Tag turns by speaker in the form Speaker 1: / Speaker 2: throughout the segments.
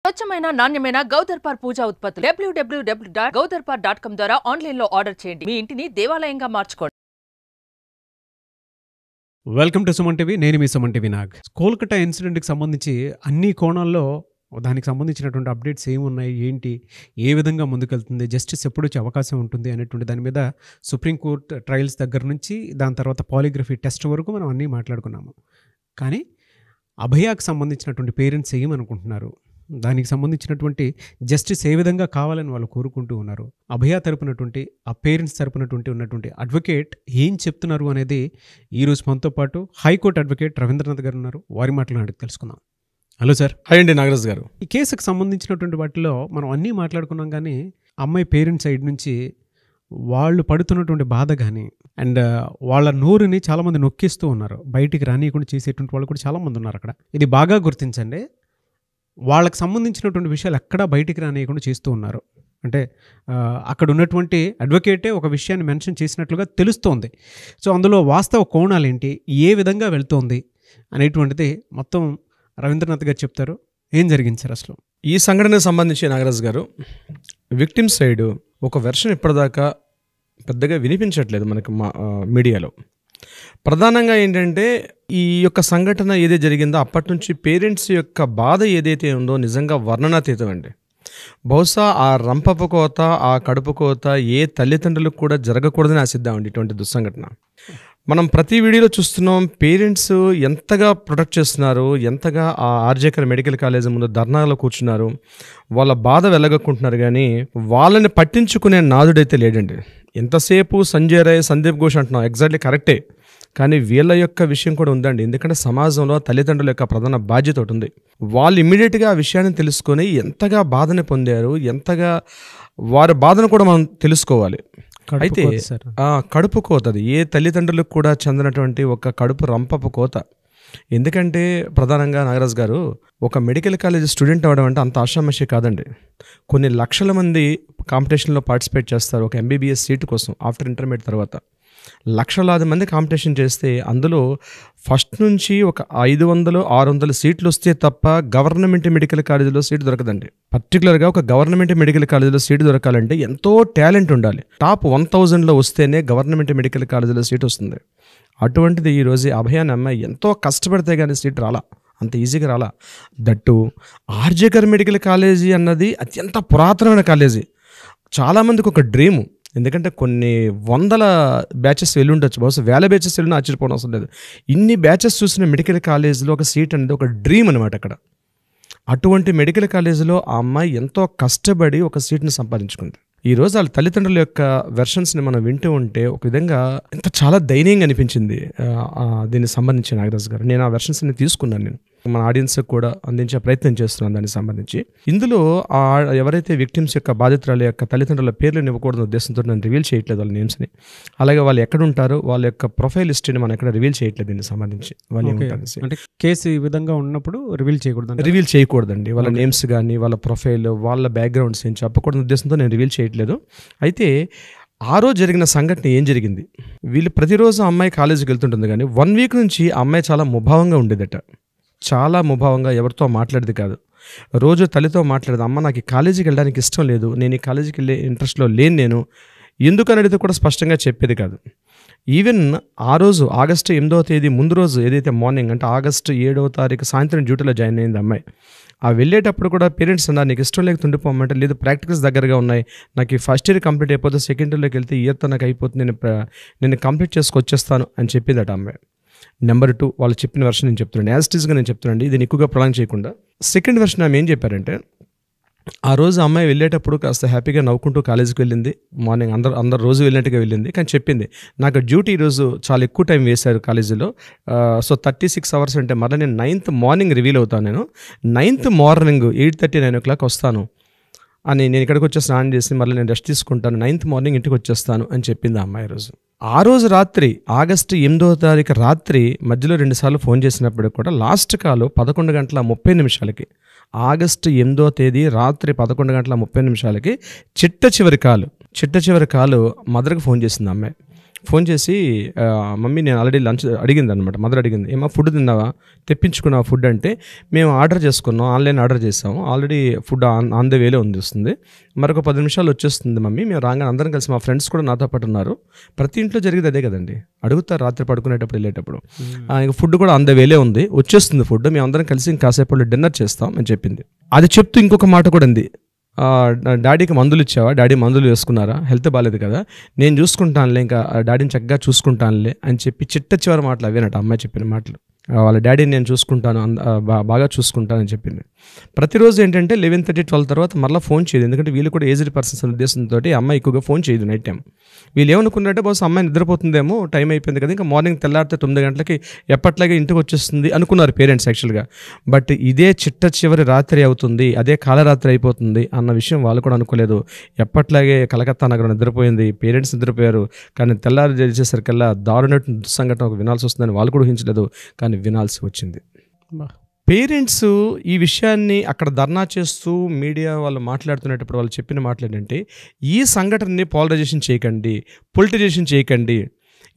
Speaker 1: స్వచ్ఛమైన నాణ్యమైన గౌదర్పార్ పూజా ఉత్పత్తులు www.gaudarpar.com ద్వారా ఆన్లైన్ లో ఆర్డర్ చేయండి. మీ ఇంటిని దేవాలయంగా మార్చుకోండి.
Speaker 2: Welcome to Suman TV. నేను మీ సుమన్ టీవీ నాగ్. కోల్కతా ఇన్సిడెంట్కి సంబంధించి అన్ని కోణాల్లో దానికి సంబంధించినటువంటి అప్డేట్స్ ఏమున్నాయి, ఏంటి, ఏ విధంగా ముందుకెళ్తుంది, జస్టిస్ ఎప్పుడు వచ్చే అవకాశం ఉంటుంది అనేటువంటి దాని మీద సుప్రీంకోర్టు ట్రయల్స్ దగ్గర నుంచి దాని తర్వాత పాలిగ్రఫీ టెస్ట్ వరకు మనం అన్నీ మాట్లాడుకున్నాము. కానీ అభయాకు సంబంధించినటువంటి పేరెంట్స్ ఏమనుకుంటున్నారు, దానికి సంబంధించినటువంటి జస్టిస్ ఏ విధంగా కావాలని వాళ్ళు కోరుకుంటూ ఉన్నారు, అభయ తరపునటువంటి ఆ పేరెంట్స్ తరపునటువంటి ఉన్నటువంటి అడ్వకేట్ ఏం చెప్తున్నారు అనేది ఈరోజు మనతో పాటు హైకోర్టు అడ్వకేట్ రవీంద్రనాథ్ గారు ఉన్నారు. వారి మాటలు అడిగి తెలుసుకుందాం. Hello sir.
Speaker 3: హాయ్ అండి నాగరాజ్ గారు.
Speaker 2: ఈ కేసుకు సంబంధించినటువంటి వాటిలో మనం అన్నీ మాట్లాడుకున్నాం, కానీ అమ్మాయి పేరెంట్స్ సైడ్ నుంచి వాళ్ళు పడుతున్నటువంటి బాధ కానీ అండ్ వాళ్ళ నోరుని చాలామంది నొక్కిస్తూ ఉన్నారు, బయటికి రానియకుండా చేసేటువంటి వాళ్ళు కూడా చాలామంది ఉన్నారు అక్కడ. ఇది బాగా గుర్తించండి. వాళ్ళకి సంబంధించినటువంటి విషయాలు ఎక్కడా బయటికి రానియకుండా చేస్తూ ఉన్నారు. అంటే అక్కడ ఉన్నటువంటి అడ్వకేటే ఒక విషయాన్ని మెన్షన్ చేసినట్లుగా తెలుస్తోంది. సో అందులో వాస్తవ కోణాలు ఏంటి, ఏ విధంగా వెళ్తోంది అనేటువంటిది మొత్తం రవీంద్రనాథ్ గారు చెప్తారు. ఏం జరిగింది సార్ అసలు
Speaker 3: ఈ సంఘటనకు సంబంధించి నాగరాజ్ గారు, విక్టిమ్ సైడ్ ఒక వెర్షన్ ఇప్పటిదాకా పెద్దగా వినిపించట్లేదు మనకి మీడియాలో. ప్రధానంగా ఏంటంటే ఈ యొక్క సంఘటన ఏదైతే జరిగిందో అప్పటి నుంచి పేరెంట్స్ యొక్క బాధ ఏదైతే ఉందో నిజంగా వర్ణనాతీతం అండి. బహుశా ఆ రంపపు కోత, ఆ కడుపు కోత ఏ తల్లిదండ్రులకు కూడా జరగకూడదని ఆశిద్దామండి ఇటువంటి దుస్సంఘటన. మనం ప్రతి వీడియోలో చూస్తున్నాం, పేరెంట్స్ ఎంతగా ప్రొటెక్ట్ చేస్తున్నారు, ఎంతగా ఆ ఆర్జేకర్ మెడికల్ కాలేజ్ ముందు ధర్నాలో కూర్చున్నారు, వాళ్ళ బాధ వెళ్ళగొక్కుంటున్నారు. కానీ వాళ్ళని పట్టించుకునే నాదుడైతే లేడండి. ఎంతసేపు సంజయ్ రాయ్, సందీప్ ఘోష్ అంటున్నాం, ఎగ్జాక్ట్లీ కరెక్టే. కానీ వీళ్ళ యొక్క విషయం కూడా ఉందండి. ఎందుకంటే సమాజంలో తల్లిదండ్రుల యొక్క ప్రధాన బాధ్యత ఒకటి ఉంది. వాళ్ళు ఇమ్మీడియట్గా ఆ విషయాన్ని తెలుసుకొని ఎంతగా బాధని పొందారు, ఎంతగా వారి బాధను కూడా మనం తెలుసుకోవాలి. అయితే కడుపు కోత, అది ఏ తల్లిదండ్రులకు కూడా చెందినటువంటి ఒక కడుపు రంపపు కోత. ఎందుకంటే ప్రధానంగా నాగరాజ్ గారు, ఒక మెడికల్ కాలేజ్ స్టూడెంట్ అవ్వడం అంటే అంత ఆషామాషి కాదండి. కొన్ని లక్షల మంది కాంపిటీషన్లో పార్టిసిపేట్ చేస్తారు ఒక ఎంబీబీఎస్ సీటు కోసం. ఆఫ్టర్ ఇంటర్మీడియట్ తర్వాత లక్షలాది మంది కాంపిటీషన్ చేస్తే అందులో ఫస్ట్ నుంచి ఒక 500-600 సీట్లు వస్తే తప్ప గవర్నమెంట్ మెడికల్ కాలేజీలో సీటు దొరకదండి. పర్టికులర్గా ఒక గవర్నమెంట్ మెడికల్ కాలేజీలో సీటు దొరకాలంటే ఎంతో టాలెంట్ ఉండాలి. టాప్ 1000లో వస్తేనే గవర్నమెంట్ మెడికల్ కాలేజీలో సీట్ వస్తుంది. అటువంటిది ఈరోజు అభయాన్ని అమ్మాయి ఎంతో కష్టపడితే కానీ సీట్ రాలా, అంత ఈజీగా రాలా. దట్టు ఆర్జేకర్ మెడికల్ కాలేజీ అన్నది అత్యంత పురాతనమైన కాలేజీ. చాలామందికి ఒక డ్రీము. ఎందుకంటే కొన్ని వందల బ్యాచెస్ వెళ్ళి ఉండొచ్చు, బహుశా వేల బ్యాచెస్ వెళ్ళినా ఆశ్చర్యపోవడం అవసరం లేదు. ఇన్ని బ్యాచెస్ చూసిన మెడికల్ కాలేజీలో ఒక సీట్ అనేది ఒక డ్రీమ్ అనమాట అక్కడ. అటువంటి మెడికల్ కాలేజీలో ఆ అమ్మాయి ఎంతో కష్టపడి ఒక సీట్ని సంపాదించుకుంది. ఈరోజు వాళ్ళ తల్లిదండ్రుల యొక్క వెర్షన్స్ని మనం వింటూ ఉంటే ఒక విధంగా ఎంత చాలా దయనీయంగా అనిపించింది దీనికి సంబంధించి నాగరాజ్ గారు. నేను ఆ వెర్షన్స్ని తీసుకున్నాను, నేను మన ఆడియన్స్కి కూడా అందించే ప్రయత్నం చేస్తున్నాను దానికి సంబంధించి. ఇందులో ఎవరైతే విక్టిమ్స్ యొక్క బాధితురాల యొక్క తల్లిదండ్రుల పేర్లను ఇవ్వకూడదు ఉద్దేశంతో నేను రివీల్ చేయట్లేదు వాళ్ళ నేమ్స్ని. అలాగే వాళ్ళు ఎక్కడ ఉంటారో వాళ్ళ యొక్క ప్రొఫైల్ హిస్టరీని మనం ఎక్కడ రివీల్ చేయట్లేదు దీనికి సంబంధించి. వాళ్ళు
Speaker 2: అంటే కేసు ఈ విధంగా ఉన్నప్పుడు రివీల్
Speaker 3: చేయకూడదండి. వాళ్ళ నేమ్స్ కానీ వాళ్ళ ప్రొఫైల్, వాళ్ళ బ్యాక్గ్రౌండ్స్ ఏం చెప్పకూడదు ఉద్దేశంతో నేను రివీల్ చేయట్లేదు. అయితే ఆ రోజు జరిగిన సంఘటన ఏం జరిగింది, వీళ్ళు ప్రతిరోజు అమ్మాయి కాలేజీకి వెళ్తుంటుంది, కానీ 1 వీక్ నుంచి ఆ అమ్మాయి చాలా ముభావంగా ఉండేదట. చాలా ముభావంగా, ఎవరితో మాట్లాడేది కాదు. రోజు తల్లితో మాట్లాడేది, అమ్మ నాకు ఈ కాలేజీకి వెళ్ళడానికి ఇష్టం లేదు, నేను ఈ కాలేజీకి వెళ్ళే ఇంట్రెస్ట్లో లేను, నేను ఎందుకు అనేది కూడా స్పష్టంగా చెప్పేది కాదు. ఈవెన్ ఆ రోజు ఆగస్టు 8వ తేదీ ముందు రోజు ఏదైతే మార్నింగ్ అంటే ఆగస్టు 7వ తారీఖు సాయంత్రం డ్యూటీలో జాయిన్ అయింది అమ్మాయి. ఆ వెళ్ళేటప్పుడు కూడా పేరెంట్స్ అన్నారు నీకు ఇష్టం లేక ఉండిపోమంటే, లేదు ప్రాక్టికల్స్ దగ్గరగా ఉన్నాయి, నాకు ఈ ఫస్ట్ ఇయర్ కంప్లీట్ అయిపోతే సెకండ్ ఇయర్లోకి వెళ్తే ఇయర్తో నాకు అయిపోతుంది, నేను కంప్లీట్ చేసుకొచ్చేస్తాను అని చెప్పిందట అమ్మాయి. నెంబర్ 2 వాళ్ళు చెప్పిన వెర్షన్ నేను చెప్తున్నాను, యాజిటీస్గా నేను చెప్తున్నాను, ఇది ఎక్కువగా ప్రొలాంగ్ చేయకుండా. సెకండ్ వెర్షన్ ఆమె ఏం చెప్పారంటే, ఆ రోజు అమ్మాయి వెళ్ళేటప్పుడు కాస్త హ్యాపీగా నవ్వుకుంటూ కాలేజీకి వెళ్ళింది. మార్నింగ్ అందరు రోజు వెళ్ళినట్టుగా వెళ్ళింది. కానీ చెప్పింది నాకు డ్యూటీ ఈరోజు చాలా ఎక్కువ టైం వేశారు కాలేజీలో, సో 36 అవర్స్ అంటే మళ్ళీ నేను 9th మార్నింగ్ రివీల్ అవుతాను, నేను 9th మార్నింగ్ 8:30-9 o'clock వస్తాను అని, నేను ఇక్కడికి వచ్చి స్నానం చేసి మళ్ళీ నేను రెస్ట్ తీసుకుంటాను, 9th మార్నింగ్ ఇంటికి వచ్చేస్తాను అని చెప్పింది ఆ అమ్మాయి రోజు. ఆ రోజు రాత్రి ఆగస్టు 8వ తారీఖు రాత్రి మధ్యలో 2 సార్లు ఫోన్ చేసినప్పుడు కూడా లాస్ట్ కాల్ 11:30 ఆగస్టు 8వ తేదీ రాత్రి 11:30 చిట్ట చివరి కాలు మదర్కి ఫోన్ చేసింది అమ్మాయి. ఫోన్ చేసి మమ్మీ నేను ఆల్రెడీ లంచ్ అడిగింది అనమాట, మదర్ అడిగింది, ఏమో ఫుడ్ తిన్నావా, తెప్పించుకున్నావా ఫుడ్ అంటే, మేము ఆర్డర్ చేసుకున్నాం, ఆన్లైన్ ఆర్డర్ చేసాము, ఆల్రెడీ ఫుడ్ ఆన్ ద వేలో వస్తుంది, మరొక 10 నిమిషాలు వచ్చేస్తుంది మమ్మీ, మేము రాగానే అందరం కలిసి మా ఫ్రెండ్స్ కూడా నాతో పాటు ఉన్నారు, ప్రతి ఇంట్లో జరిగేది అదే కదండి, అడుగుతారు రాత్రి పడుకునేటప్పుడు వెళ్ళేటప్పుడు, ఇంక ఫుడ్ కూడా ఆన్ ద వేలే ఉంది, వచ్చేస్తుంది ఫుడ్, మేము అందరం కలిసి ఇంకాసేపు డిన్నర్ చేస్తాం అని చెప్పింది. అది చెప్తూ ఇంకొక మాట కూడా ఉంది, డాడీకి మందులు ఇచ్చావా, డాడీ మందులు వేసుకున్నారా, హెల్త్ బాగాలేదు కదా, నేను చూసుకుంటానులే, ఇంకా డాడీని చక్కగా చూసుకుంటానులే అని చెప్పి చిట్ట చివరి మాటలు అవేనట అమ్మాయి చెప్పిన మాటలు. వాళ్ళ డాడీని నేను చూసుకుంటాను, బాగా చూసుకుంటానని చెప్పింది. ప్రతిరోజు ఏంటంటే 11:30, 12 తర్వాత మళ్ళీ ఫోన్ చేయదు, ఎందుకంటే వీళ్ళు కూడా ఏజ్డ్ పర్సన్స్ ఉద్దేశంతో అమ్మాయి ఎక్కువగా ఫోన్ చేయదు నైట్ టైం. వీళ్ళు ఏమనుకున్నట్టే బహుశా అమ్మాయి నిద్రపోతుందేమో, టైం అయిపోయింది కదా, ఇంకా మార్నింగ్ తెల్లారితే 9 గంటలకి ఎప్పట్లాగే ఇంటికి వచ్చేస్తుంది అనుకున్నారు పేరెంట్స్ యాక్చువల్గా. బట్ ఇదే చిట్ట చివరి రాత్రి అవుతుంది, అదే కాలరాత్రి అయిపోతుంది అన్న విషయం వాళ్ళు కూడా అనుకోలేదు. ఎప్పట్లాగే కలకత్తా నగరం నిద్రపోయింది, పేరెంట్స్ నిద్రపోయారు, కానీ తెల్లారి చేసేసరికల్లా దారుణ దుస్సంఘటన ఒక వినాల్సి వస్తుందని వాళ్ళు కూడా ఊహించలేదు, కానీ వినాల్సి వచ్చింది. పేరెంట్స్ ఈ విషయాన్ని అక్కడ ధర్నా చేస్తూ మీడియా వాళ్ళు మాట్లాడుతున్నప్పుడు వాళ్ళు చెప్పిన మాటలు ఏంటంటే, ఈ సంఘటనని పోలరైజేషన్ చేయకండి, పొలిటిజేషన్ చేయకండి,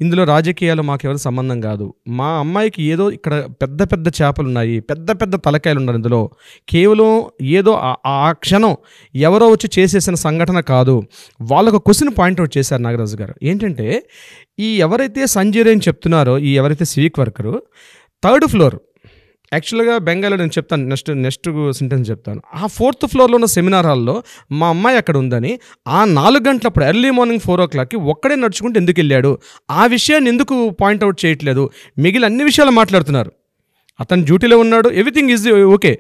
Speaker 3: ఇందులో రాజకీయాలు మాకెవరు సంబంధం కాదు, మా అమ్మాయికి ఏదో ఇక్కడ పెద్ద పెద్ద చేపలు ఉన్నాయి, పెద్ద పెద్ద తలకాయలు ఉన్నారు, ఇందులో కేవలం ఏదో ఆ క్షణం ఎవరో వచ్చి చేసేసిన సంఘటన కాదు. వాళ్ళొక క్వశ్చన్ పాయింట్అవుట్ చేశారు నాగరాజు గారు. ఏంటంటే, ఈ ఎవరైతే సంజయ్ అని చెప్తున్నారో, ఈ ఎవరైతే సివిక్ వర్కరు 3rd ఫ్లోర్, యాక్చువల్గా బెంగాల్లో నేను చెప్తాను, నెక్స్ట్ సెంటెన్స్ చెప్తాను, ఆ 4th ఫ్లోర్లో ఉన్న సెమినార్ హాల్లో మా అమ్మాయి అక్కడ ఉందని, ఆ 4 గంటలప్పుడు ఎర్లీ మార్నింగ్ 4 o'clockకి ఒక్కడే నడుచుకుంటూ ఎందుకు వెళ్ళాడు, ఆ విషయాన్ని ఎందుకు పాయింట్అవుట్ చేయట్లేదు, మిగిలిన అన్ని విషయాలు మాట్లాడుతున్నారు. అతను డ్యూటీలో ఉన్నాడు, ఎవ్రీథింగ్ ఈజ్ ఓకే.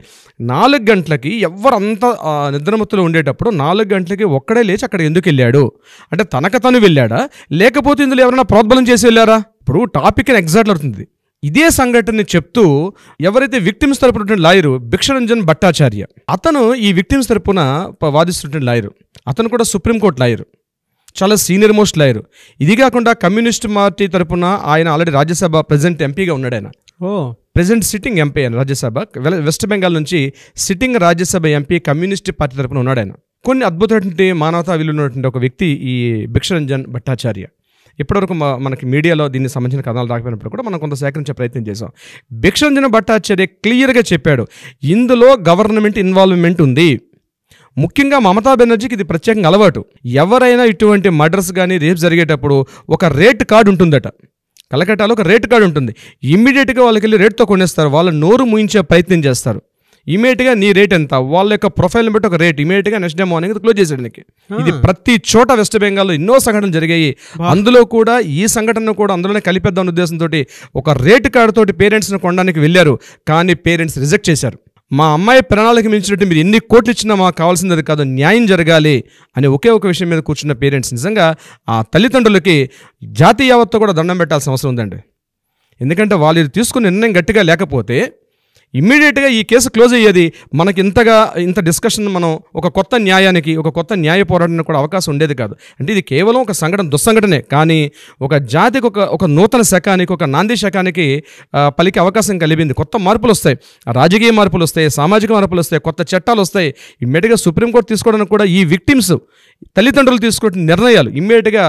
Speaker 3: 4 గంటలకి ఎవరంతా నిద్రమత్తులో ఉండేటప్పుడు 4 గంటలకి ఒక్కడే లేచి అక్కడ ఎందుకు వెళ్ళాడు అంటే, తను వెళ్ళాడా, లేకపోతే ఇందులో ఎవరైనా ప్రోద్బలం చేసి వెళ్ళారా? ఇప్పుడు టాపిక్ ఎగ్జాక్ట్ అవుతుంది. ఇదే సంఘటనని చెప్తూ ఎవరైతే విక్టిమ్స్ తరపున లాయరు భిక్షరంజన్ భట్టాచార్య, అతను ఈ విక్టిమ్స్ తరపున వాదిస్తున్న లాయరు, అతను కూడా సుప్రీంకోర్టు లాయరు, చాలా సీనియర్ మోస్ట్ లాయరు. ఇది కాకుండా కమ్యూనిస్ట్ పార్టీ తరపున ఆయన ఆల్రెడీ రాజ్యసభ ప్రెసిడెంట్ ఎంపీగా ఉన్నాడు. ఆయన ప్రెసిడెంట్ సిట్టింగ్ ఎంపీ ఆయన రాజ్యసభ, వెస్ట్ బెంగాల్ నుంచి sitting Rajya Sabha MP communist party తరపున ఉన్నాడు ఆయన. కొన్ని అద్భుతమైనటువంటి మానవతా విలువలు ఉన్నటువంటి ఒక వ్యక్తి ఈ భిక్షరంజన్ భట్టాచార్య. ఇప్పటివరకు మనకి మీడియాలో దీనికి సంబంధించిన కథనాలు రాకపోయినప్పుడు కూడా మనం కొంత సేకరించే ప్రయత్నం చేసాం. భిక్షరంజన్ భట్టాచార్య క్లియర్గా చెప్పాడు, ఇందులో గవర్నమెంట్ ఇన్వాల్వ్మెంట్ ఉంది. ముఖ్యంగా మమతా బెనర్జీకి ఇది ప్రత్యేకంగా అలవాటు. ఎవరైనా ఇటువంటి మర్డర్స్ కానీ రేప్ జరిగేటప్పుడు ఒక రేట్ కార్డు ఉంటుందట, కలకట్టాలో ఒక రేట్ కార్డు ఉంటుంది. ఇమ్మీడియట్గా వాళ్ళకి వెళ్ళి రేట్తో కొనేస్తారు, వాళ్ళ నోరు మూయించే ప్రయత్నం చేస్తారు. ఇమీడియట్గా నీ రేట్ ఎంత, వాళ్ళ యొక్క ప్రొఫైల్ని బట్టి ఒక రేట్, ఇమీడియట్గా నెక్స్ట్ డే మార్నింగ్ క్లోజ్ చేసేయడానికి. ఇది ప్రతి చోట వెస్ట్ బెంగాల్లో ఎన్నో సంఘటనలు జరిగాయి. అందులో కూడా ఈ సంఘటన కూడా అందులోనే కలిపేద్దాం ఉద్దేశంతో ఒక రేట్ కార్డు తోటి పేరెంట్స్ని కొనడానికి వెళ్ళారు, కానీ పేరెంట్స్ రిజెక్ట్ చేశారు. మా అమ్మాయి ప్రణాళిక మించినట్టు మీరు ఎన్ని కోట్లు ఇచ్చినా మాకు కావాల్సింది కాదు, న్యాయం జరగాలి అని ఒకే ఒక విషయం మీద కూర్చున్న పేరెంట్స్ నిజంగా ఆ తల్లిదండ్రులకి జాతీయ యావత్తు కూడా దండం పెట్టాల్సిన అవసరం ఉందండి. ఎందుకంటే వాళ్ళు ఇది తీసుకున్న నిర్ణయం గట్టిగా లేకపోతే ఇమ్మీడియట్గా ఈ కేసు క్లోజ్ అయ్యేది. మనకి ఇంత డిస్కషన్ మనం ఒక కొత్త న్యాయానికి, ఒక కొత్త న్యాయ పోరాటానికి కూడా అవకాశం ఉండేది కాదు. అంటే ఇది కేవలం ఒక సంఘటన, దుస్సంఘటనే, కానీ ఒక జాతికి ఒక నూతన శకానికి, ఒక నాంది శకానికి పలికే అవకాశం కలిగింది. కొత్త మార్పులు వస్తాయి, రాజకీయ మార్పులు వస్తాయి, సామాజిక మార్పులు వస్తాయి, కొత్త చట్టాలు వస్తాయి. ఇమ్మీడియట్గా సుప్రీంకోర్టు తీసుకోవడానికి కూడా ఈ విక్టిమ్స్ తల్లిదండ్రులు తీసుకుంటున్న నిర్ణయాలు ఇమ్మీడియట్గా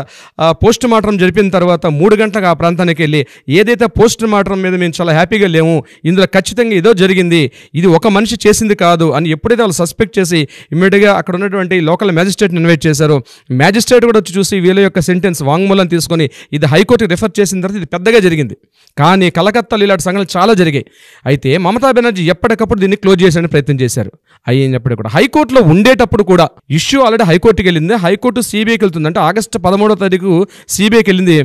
Speaker 3: పోస్ట్ మార్టం జరిపిన తర్వాత 3 గంటలకు ఆ ప్రాంతానికి వెళ్ళి ఏదైతే పోస్ట్ మార్టం మీద మేము చాలా హ్యాపీగా లేము, ఇందులో ఖచ్చితంగా ఏదో జరిగింది, ఇది ఒక మనిషి చేసింది కాదు అని ఎప్పుడైతే వాళ్ళు సస్పెక్ట్ చేసి ఇమ్మీడియట్గా అక్కడ ఉన్నటువంటి లోకల్ మ్యాజిస్ట్రేట్ని ఇన్వైట్ చేశారు. మ్యాజిస్ట్రేట్ కూడా వచ్చి చూసి వీళ్ళ యొక్క సెంటెన్స్ వాంగ్మూలం తీసుకొని ఇది హైకోర్టుకి రిఫర్ చేసిన తర్వాత ఇది పెద్దగా జరిగింది. కానీ కలకత్తాలో ఇలాంటి సంఘటనలు చాలా జరిగాయి. అయితే మమతా బెనర్జీ ఎప్పటికప్పుడు దీన్ని క్లోజ్ చేసే ప్రయత్నం చేశారు. అయినప్పుడు కూడా హైకోర్టులో ఉండేటప్పుడు కూడా ఇష్యూ ఆల్రెడీ హైకోర్టుకి వెళ్ళింది, హైకోర్టు సిబిఐకి వెళ్తుంది. అంటే ఆగస్టు 13వ తారీఖు సిబిఐకి వెళ్ళింది.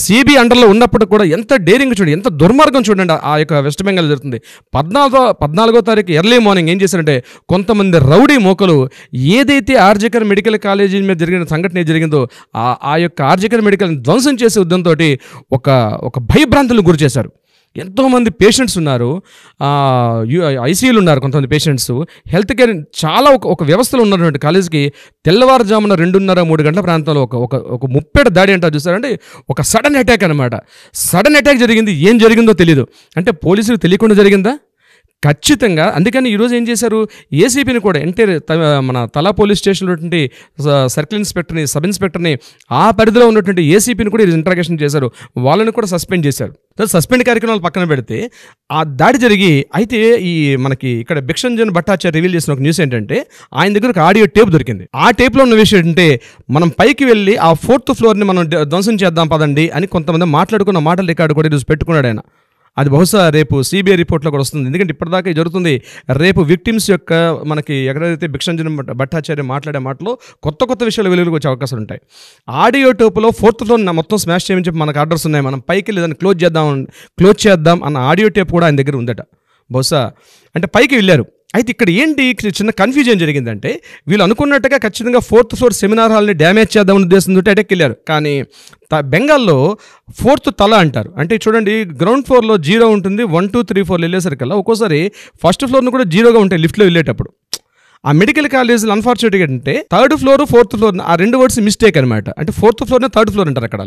Speaker 3: సిబిఐ అండర్లో ఉన్నప్పుడు కూడా ఎంత డేరింగ్ చూడండి, ఎంత దుర్మార్గం చూడండి ఆ యొక్క వెస్ట్ బెంగాల్ జరుగుతుంది. 14వ తారీఖు ఎర్లీ మార్నింగ్ ఏం చేశారంటే కొంతమంది రౌడీ మోకలు ఏదైతే ఆర్జికర్ మెడికల్ కాలేజీ మీద జరిగిన సంఘటన జరిగిందో ఆ యొక్క ఆర్జికర్ మెడికల్ ధ్వంసం చేసే ఉద్యమంతో ఒక భయభ్రాంతులను గురి చేశారు. ఎంతోమంది పేషెంట్స్ ఉన్నారు, ఐసీయూలు ఉన్నారు, కొంతమంది పేషెంట్స్, హెల్త్ కేర్ చాలా ఒక వ్యవస్థలో ఉన్నటువంటి కాలేజీకి తెల్లవారుజామున 2:30-3 గంటల ప్రాంతంలో ఒక ముప్పేట దాడి అంటారు చూసారంటే, ఒక సడన్ అటాక్ అనమాట. సడన్ అటాక్ జరిగింది, ఏం జరిగిందో తెలియదు. అంటే పోలీసులకు తెలియకుండా జరిగిందా? ఖచ్చితంగా. అందుకని ఈరోజు ఏం చేశారు, ఏసీపీని కూడా మన తలా పోలీస్ స్టేషన్లో ఉన్నటువంటి సర్కిల్ ఇన్స్పెక్టర్ని, సబ్ ఇన్స్పెక్టర్ని, ఆ పరిధిలో ఉన్నటువంటి ఏసీపీని కూడా ఇంట్రాగేషన్ చేశారు. వాళ్ళని కూడా సస్పెండ్ చేశారు. సస్పెండ్ కార్యక్రమాలు పక్కన పెడితే ఆ దాడి జరిగి అయితే ఈ మనకి ఇక్కడ భిక్షంజన్ భట్టాచార్య రివీల్ చేసిన ఒక న్యూస్ ఏంటంటే ఆయన దగ్గర ఒక ఆడియో టేప్ దొరికింది. ఆ టేప్లో ఉన్న విషయం ఏంటంటే మనం పైకి వెళ్ళి ఆ 4th ఫ్లోర్ని మనం ధ్వంసం చేద్దాం పదండి అని కొంతమంది మాట్లాడుకున్న మాటల రికార్డు కూడా ఈరోజు పెట్టుకున్నాడు ఆయన. అది బహుశా రేపు సిబిఐ రిపోర్ట్లో కూడా వస్తుంది. ఎందుకంటే ఇప్పటిదాకా జరుగుతుంది. రేపు విక్టిమ్స్ యొక్క మనకి ఎక్కడైతే భిక్షంజన్ భట్టాచార్య మాట్లాడే మాటలో కొత్త కొత్త విషయాలు వెలుగులోకి వచ్చే అవకాశాలు ఉంటాయి. ఆడియో టేపులో 4th ఫ్లోర్ మొత్తం స్మాష్ చేయమని చెప్పి మనకు ఆర్డర్స్ ఉన్నాయి, మనం పైకి లేదని క్లోజ్ చేద్దాం అన్న ఆడియో టేప్ కూడా ఆయన దగ్గర ఉందట. బహుశా అంటే పైకి వెళ్ళారు. అయితే ఇక్కడ ఏంటి చిన్న కన్ఫ్యూజన్ జరిగిందంటే వీళ్ళు అనుకున్నట్టుగా ఖచ్చితంగా 4th ఫ్లోర్ సెమినార్ హాల్ని డ్యామేజ్ చేద్దామని ఉద్దేశంతో అటాక్ వెళ్ళారు. కానీ బెంగాల్లో 4th తల అంటారు. అంటే చూడండి, గ్రౌండ్ ఫ్లోర్లో 0 ఉంటుంది, 1 2 3 4 వెళ్ళేసరికల్లా ఒక్కోసారి 1st ఫ్లోర్ను కూడా 0గా ఉంటాయి లిఫ్ట్లో వెళ్ళేటప్పుడు. ఆ మెడికల్ కాలేజీలు అన్ఫార్చునేట్గా అంటే 3rd ఫ్లోర్ 4th ఫ్లోర్ ఆ 2 వర్డ్స్ మిస్టేక్ అనమాట. అంటే 4th ఫ్లోర్నే 3rd ఫ్లోర్ అంటారు అక్కడ.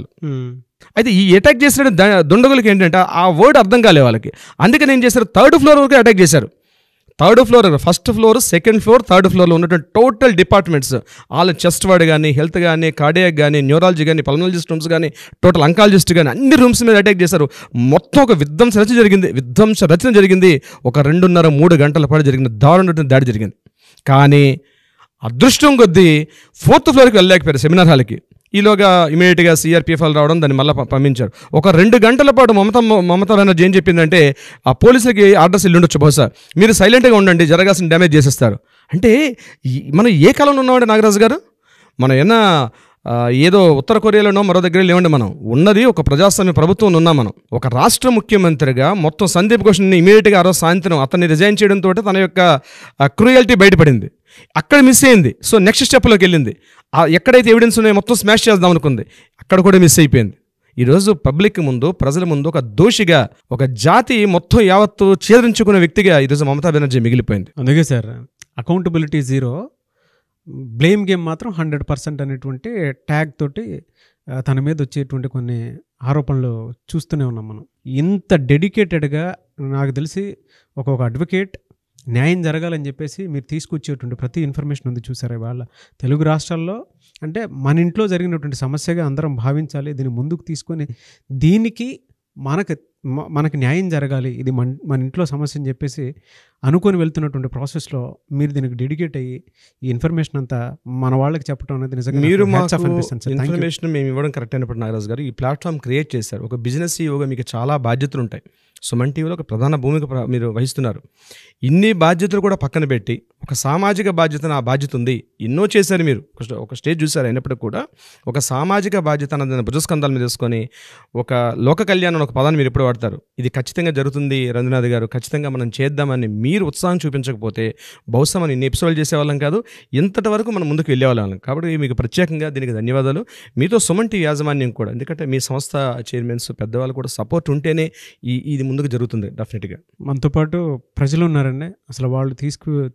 Speaker 3: అయితే ఈ అటాక్ చేసిన దుండగులకి ఏంటంటే ఆ వర్డ్ అర్థం కాలే వాళ్ళకి. అందుకని ఏం చేశారు, 3rd ఫ్లోర్ వరకు అటాక్ చేశారు. 3rd floor, 1st floor, 2nd floor, 3rd ఫ్లోర్లో ఉన్నటువంటి టోటల్ డిపార్ట్మెంట్స్, వాళ్ళ చెస్ట్ వార్డ్ కానీ, హెల్త్ కానీ, కార్డియాక్ కానీ, న్యూరాలజీ కానీ, పల్మనాలజిస్ట్ రూమ్స్ కానీ, టోటల్ అంకాలజిస్ట్ కానీ అన్ని రూమ్స్ మీద అటాక్ చేశారు. మొత్తం ఒక విధ్వంస రచన జరిగింది. ఒక 2.5-3 గంటల పాటు జరిగిన దారుణమైన దాడి జరిగింది. కానీ అదృష్టం కొద్దీ 4th ఫ్లోర్కి వెళ్ళలేకపోయారు సెమినార్ హాల్కి. ఈలోగా ఇమీడియట్గా సిఆర్పిఎఫ్ వాళ్ళు రావడం, దాన్ని మళ్ళీ పంపించారు. ఒక 2 గంటల పాటు మమతా బెనర్జీ ఏం చెప్పిందంటే ఆ పోలీసులకి ఆర్డర్స్ ఇల్లు ఉండొచ్చు, బహుశా మీరు సైలెంట్గా ఉండండి, జరగాల్సిన డ్యామేజ్ చేసేస్తారు. అంటే మనం ఏ కాలంలో ఉన్నామంటే నాగరాజు గారు, మనం ఏదో ఉత్తర కొరియాలోనో మరో దగ్గర లేవండి. మనం ఉన్నది ఒక ప్రజాస్వామ్య ప్రభుత్వం ఉన్నాం. మనం ఒక రాష్ట్ర ముఖ్యమంత్రిగా మొత్తం సందీప్ ఘోష్ని ఇమీడియట్గా ఆ రోజు సాయంత్రం అతన్ని రిజైన్ చేయడంతో తన యొక్క క్రూయల్టీ బయటపడింది. అక్కడ మిస్ అయింది. సో నెక్స్ట్ స్టెప్లోకి వెళ్ళింది. ఎక్కడైతే ఎవిడెన్స్ ఉన్నాయో మొత్తం స్మాష్ చేద్దాం అనుకుంది, అక్కడ కూడా మిస్ అయిపోయింది. ఈరోజు పబ్లిక్ ముందు, ప్రజల ముందు ఒక దోషిగా, ఒక జాతి మొత్తం యావత్తు ఛేదించుకునే వ్యక్తిగా ఈరోజు మమతా బెనర్జీ మిగిలిపోయింది.
Speaker 2: అందుకే సార్ అకౌంటబిలిటీ 0, బ్లేమ్ గేమ్ మాత్రం 100% అనేటువంటి ట్యాగ్ తోటి తన మీద వచ్చేటువంటి కొన్ని ఆరోపణలు చూస్తూనే ఉన్నాం మనం. ఇంత డెడికేటెడ్గా నాకు తెలిసి ఒక అడ్వకేట్ న్యాయం జరగాలని చెప్పేసి మీరు తీసుకొచ్చేటువంటి ప్రతి ఇన్ఫర్మేషన్ ఉంది చూసారా. వాళ్ళ తెలుగు రాష్ట్రాల్లో అంటే మన ఇంట్లో జరిగినటువంటి సమస్యగా అందరం భావించాలి, దీన్ని ముందుకు తీసుకొని దీనికి మనకి న్యాయం జరగాలి, ఇది మన ఇంట్లో సమస్య అని చెప్పేసి అనుకొని వెళ్తున్నటువంటి ప్రాసెస్లో మీరు దీనికి డెడికేట్ అయ్యి ఈ ఇన్ఫర్మేషన్ అంతా మన వాళ్ళకి చెప్పడం అనేది నిజంగా
Speaker 3: మీరు ఇన్ఫర్మేషన్ మేము ఇవ్వడం కరెక్ట్ అయినప్పుడు నాగరాజు గారు ఈ ప్లాట్ఫామ్ క్రియేట్ చేశారు. ఒక బిజినెస్ సీఈఓగా మీకు చాలా బాధ్యతలు ఉంటాయి. సుమన్ టీవీలో ఒక ప్రధాన భూమిక మీరు వహిస్తున్నారు. ఇన్ని బాధ్యతలు కూడా పక్కన పెట్టి ఒక సామాజిక బాధ్యత, నా బాధ్యత ఉంది, ఎన్నో చేశారు మీరు, ఒక స్టేజ్ చూశారు. అయినప్పటికీ కూడా ఒక సామాజిక బాధ్యత అన్నది భుజస్కంధాల మీద తీసుకొని ఒక లోక కళ్యాణం ఒక పదాన్ని మీరు ఎప్పుడు వాడతారు. ఇది ఖచ్చితంగా జరుగుతుంది రంగనాథ్ గారు, ఖచ్చితంగా మనం చేద్దామని మీరు ఉత్సాహం చూపించకపోతే బహుశా మనం ఇన్ని ఎపిసోడ్లు చేసేవాళ్ళం కాదు, ఇంతటి వరకు మనం ముందుకు వెళ్ళేవాళ్ళం. కాబట్టి మీకు ప్రత్యేకంగా దీనికి ధన్యవాదాలు. మీతో సుమన్ టీవీ యాజమాన్యం కూడా, ఎందుకంటే మీ సంస్థ చైర్మన్స్ పెద్దవాళ్ళు కూడా సపోర్ట్ ఉంటేనే ఇది ముందుకు జరుగుతుంది. డెఫినెట్గా
Speaker 2: మనతో పాటు ప్రజలు ఉన్నారండి, అసలు వాళ్ళు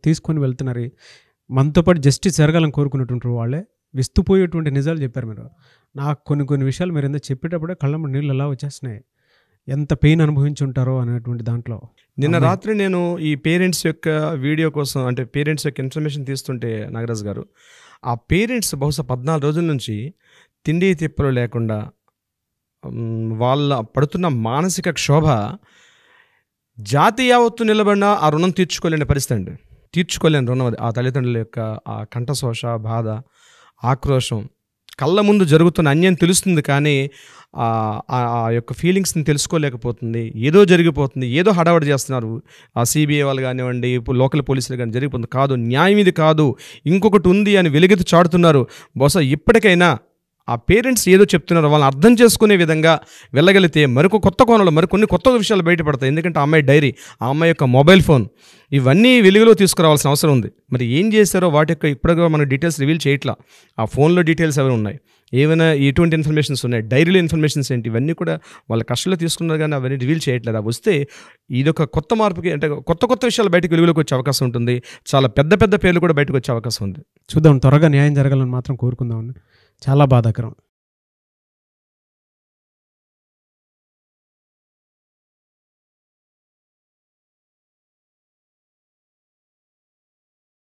Speaker 2: తీసుకొని వెళ్తున్నారు. మనతో పాటు జస్టిస్ జరగాలని కోరుకున్నటువంటి వాళ్ళే విస్తుపోయేటువంటి నిజాలు చెప్పారు మీరు. నాకు కొన్ని విషయాలు మీరు ఎందుకు చెప్పేటప్పుడే కళ్ళమ్మ నీళ్ళు ఎలా వచ్చేస్తున్నాయి, ఎంత పెయిన్ అనుభవించి ఉంటారో అనేటువంటి దాంట్లో.
Speaker 3: నిన్న రాత్రి నేను ఈ పేరెంట్స్ యొక్క వీడియో కోసం, అంటే పేరెంట్స్ యొక్క ఇన్ఫర్మేషన్ తీస్తుంటే నాగరాజు గారు, ఆ పేరెంట్స్ బహుశా 14 రోజుల నుంచి తిండి తిప్పలు లేకుండా వాళ్ళ పడుతున్న మానసిక క్షోభ, జాతి యావత్తు నిలబడినా ఆ రుణం తీర్చుకోలేని పరిస్థితి అండి. తీర్చుకోలేని రుణం అది. ఆ తల్లిదండ్రుల యొక్క ఆ కంఠశోష, బాధ, ఆక్రోశం, కళ్ళ ముందు జరుగుతున్న అన్యాయం తెలుస్తుంది కానీ ఆ యొక్క ఫీలింగ్స్ని తెలుసుకోలేకపోతుంది. ఏదో జరిగిపోతుంది, ఏదో హడావడి చేస్తున్నారు ఆ సిబిఐ వాళ్ళు కానివ్వండి, లోకల్ పోలీసులు కానీ, జరిగిపోతుంది. కాదు, న్యాయం ఇది కాదు, ఇంకొకటి ఉంది అని వెలుగెత్తి చాటుతున్నారు. బహుశా ఇప్పటికైనా ఆ పేరెంట్స్ ఏదో చెప్తున్నారో వాళ్ళని అర్థం చేసుకునే విధంగా వెళ్ళగలిగితే మరొక కొత్త కోణంలో మరికొన్ని కొత్త విషయాలు బయటపడతాయి. ఎందుకంటే ఆ అమ్మాయి డైరీ, ఆ అమ్మాయి యొక్క మొబైల్ ఫోన్, ఇవన్నీ వెలుగులో తీసుకురావాల్సిన అవసరం ఉంది. మరి ఏం చేశారో వాటి యొక్క ఇప్పటిగా మనకు డీటెయిల్స్ రివీల్ చేయట్లా. ఆ ఫోన్లో డీటెయిల్స్ ఎవరు ఉన్నాయి, ఏమైనా ఎటువంటి ఇన్ఫర్మేషన్స్ ఉన్నాయి, డైరీలో ఇన్ఫర్మేషన్స్ ఏంటి, ఇవన్నీ కూడా వాళ్ళ కష్టంలో తీసుకున్నారు కానీ అవన్నీ రివీల్ చేయట్లేదు. అవి వస్తే ఇదొక కొత్త మార్పుకి, అంటే కొత్త విషయాలు బయటకు వెలుగులోకి వచ్చే అవకాశం ఉంటుంది. చాలా పెద్ద పేర్లు కూడా బయటకు వచ్చే అవకాశం ఉంది.
Speaker 2: చూద్దాం, త్వరగా న్యాయం జరగాలని మాత్రం కోరుకుందామని. చాలా బాధాకరం.